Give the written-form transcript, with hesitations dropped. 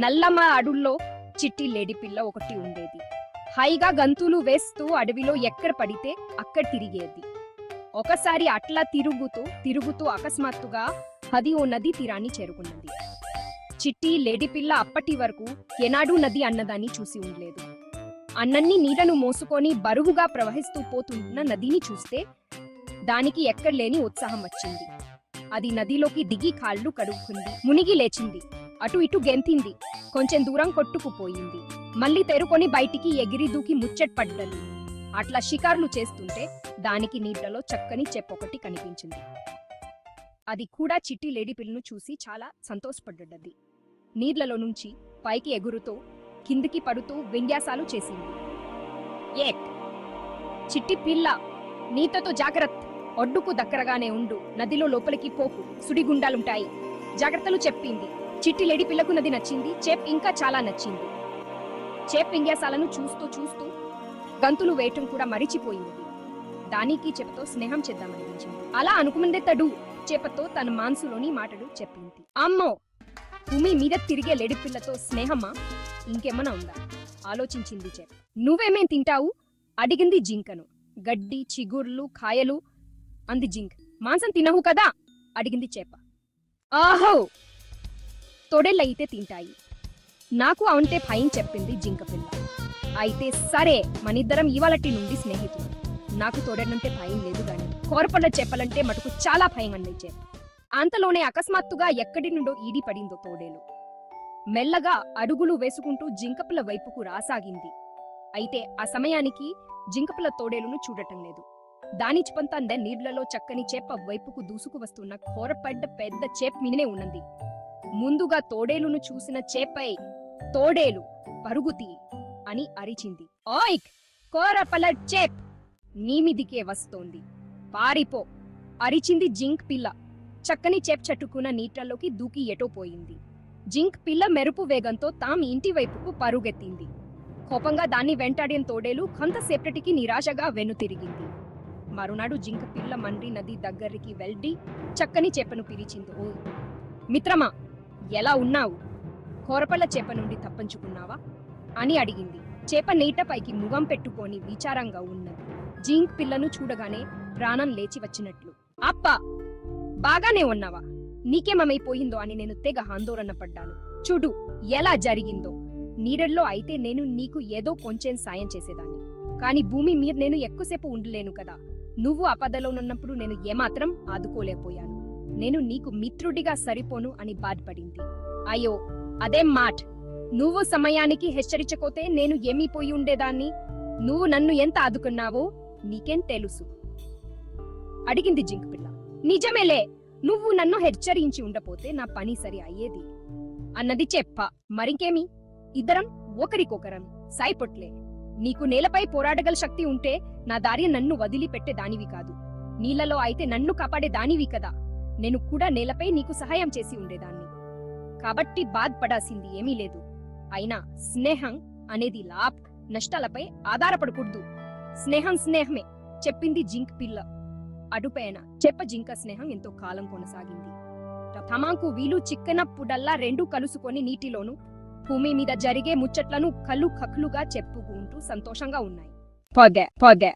నల్లమ్మ అడవుల్లో చిట్టి లేడిపిల్ల ఒకటి ఉండేది. హైగా గంతులు వేస్తూ అడవిలో ఎక్కడ పడితే అక్కడ తిరిగేది. ఒకసారి అట్లా తిరుగుతూ అకస్మాత్తుగా అది ఓ నది తీరాన్ని చేరుకున్నది. చిట్టి లేడిపిల్ల అప్పటి వరకు ఎనాడూ నది అన్నదాన్ని చూసి ఉండలేదు. అన్నన్ని నీళ్లను మోసుకొని బరువుగా ప్రవహిస్తూ పోతున్న నదిని చూస్తే దానికి ఎక్కడలేని ఉత్సాహం వచ్చింది. అది నదిలోకి దిగి కాళ్ళు కడుక్కుంది, మునిగి లేచింది, అటు ఇటు గెంతింది, కొంచెం దూరం కొట్టుకుపోయింది, మళ్ళీ తెరుకొని బయటికి ఎగిరి దూకి ముచ్చట్పడ్డది. అట్లా షికార్లు చేస్తుంటే దానికి నీళ్లలో చక్కని చెప్పొకటి కనిపించింది. అది కూడా చిట్టి లేడిపిల్లను చూసి చాలా సంతోషపడ్డది. నీళ్లలో నుంచి పైకి ఎగురుతూ కిందికి పడుతూ విన్యాసాలు చేసింది. ఏక్ చిట్టి పిల్ల, నీతతో జాగ్రత్త, ఒడ్డుకు దగ్గరగానే ఉండు, నదిలో లోపలికి పోకు, సుడిగుండాలుంటాయి, జాగ్రత్తలు చెప్పింది. చిట్టి లేడి పిల్లకు నది నచ్చింది, చేప్ ఇంకా చాలా నచ్చింది. చేప్ విన్యాసాలను చూస్తూ గంతులు వేయటం కూడా మరిచిపోయింది. దానికి చేపతో స్నేహం చేద్దామనిపించింది. అలా అనుకుమందే తడు చేపతో తన మనసులోని మాటలు చెప్పింది. అమ్మో, భూమి మీద తిరిగే లేడిపిల్లతో స్నేహమా, ఇంకేమన్నా ఉందా ఆలోచించింది చేప. నువ్వేమేం తింటావు అడిగింది జింకను. గడ్డి, చిగుర్లు, కాయలు అంది జింక్. మాంసం తినవు కదా అడిగింది చేప. ఆహో, తొడెళ్ళయితే తింటాయి, నాకు అవంటే భయం చెప్పింది జింక పిల్ల. అయితే సరే, మనిద్దరం ఇవాళటి నుండి స్నేహితులు. నాకు తొడెనంటే భయం లేదు గాని కోరపళ్ళ చేపలంటే మటుకు చాలా భయం అంది చేప. అంతలోనే అకస్మాత్తుగా ఎక్కడి నుండో ఈడి పడిందో తోడేలు. మెల్లగా అడుగులు వేసుకుంటూ జింకపిల్ల వైపుకు రాసాగింది. అయితే ఆ సమయానికి జింకపిల్ల తోడేలును చూడటం లేదు. దాని చిపంతందే నీళ్లలో చక్కని చేప వైపుకు దూసుకు వస్తున్న కోరపడ్డ పెద్ద చేప మీదనే ఉన్నది. ముందుగా తోడేలును చూసిన చేపై తోడేలు పరుగుతి అని అరిచింది. ఓయ్ కోరపల్ల చేప్, నీమిదికే వస్తోంది, పారిపో అరిచింది జింక్ పిల్ల. చక్కని చేప్ చట్టుకున్న నీళ్లలోకి దూకి ఎటో పోయింది. జింక్ పిల్ల మెరుపు వేగంతో తాము ఇంటి వైపుకు పరుగెత్తింది. కోపంగా దాన్ని వెంటాడిన తోడేలు కొంతసేపటికి నిరాశగా వెనుతిరిగింది. మరునాడు జింక పిల్ల మండ్రి నది దగ్గరికి వెళ్ళి చక్కని చేపను పిలిచింది. ఓ మిత్రమా, ఎలా ఉన్నావు? కోరపల్ల చేప నుండి తప్పించుకున్నావా అని అడిగింది. చేప నీటపైకి ముఖం పెట్టుకొని విచారంగా ఉన్నది. జింక్ పిల్లను చూడగానే ప్రాణం లేచి వచ్చినట్లు. అప్పా, బాగానే ఉన్నావా? నీకేమైపోయిందో అని నేను తెగ ఆందోళన పడ్డాను. చూడు ఎలా జరిగిందో. నీడల్లో అయితే నేను నీకు ఏదో కొంచెం సాయం చేసేదాన్ని, కాని భూమి మీద నేను ఎక్కువసేపు ఉండలేను కదా. నువ్వు ఆపదలో ఉన్నప్పుడు నేను ఏమాత్రం ఆదుకోలేకపోయాను. నేను నీకు మిత్రుడిగా సరిపోను అని బాధపడింది. అయ్యో, అదేం మాట! నువ్వు సమయానికి హెచ్చరించకపోతే నేను ఏమైపోయి ఉండేదాన్ని. నువ్వు నన్ను ఎంత ఆదుకున్నావో నీకేం తెలుసు అడిగింది జింక్ పిల్ల. నిజమేలే, నువ్వు నన్ను హెచ్చరించి ఉండపోతే నా పని సరి అయ్యేది అన్నది చెప్ప. మరింకేమి, ఇద్దరం ఒకరికొకరం సాయిపొట్లే. నీకు నేలపై పోరాడగల శక్తి ఉంటే నా దారి నన్ను వదిలిపెట్టే దానివి కాదు. నీళ్లలో అయితే నన్ను కాపాడే దానివి కదా. నేను కూడా నేలపై నీకు సహాయం చేసి ఉండేదాన్ని, కాబట్టి బాధపడాల్సింది ఏమీ లేదు. అయినా స్నేహం అనేది లాభ నష్టాలపై ఆధారపడకూడదు. స్నేహం స్నేహమే చెప్పింది జింక్ పిల్ల. అడుపైన చెప్ప జింక స్నేహం ఎంతో కాలం కొనసాగింది. తమాకు వీలు చిక్కనప్పుడల్లా రెండు కలుసుకొని నీటిలోను భూమి మీద జరిగే ముచ్చట్లను కళ్ళు కక్కులుగా చెప్పుకుంటూ సంతోషంగా ఉన్నాయి. పొగ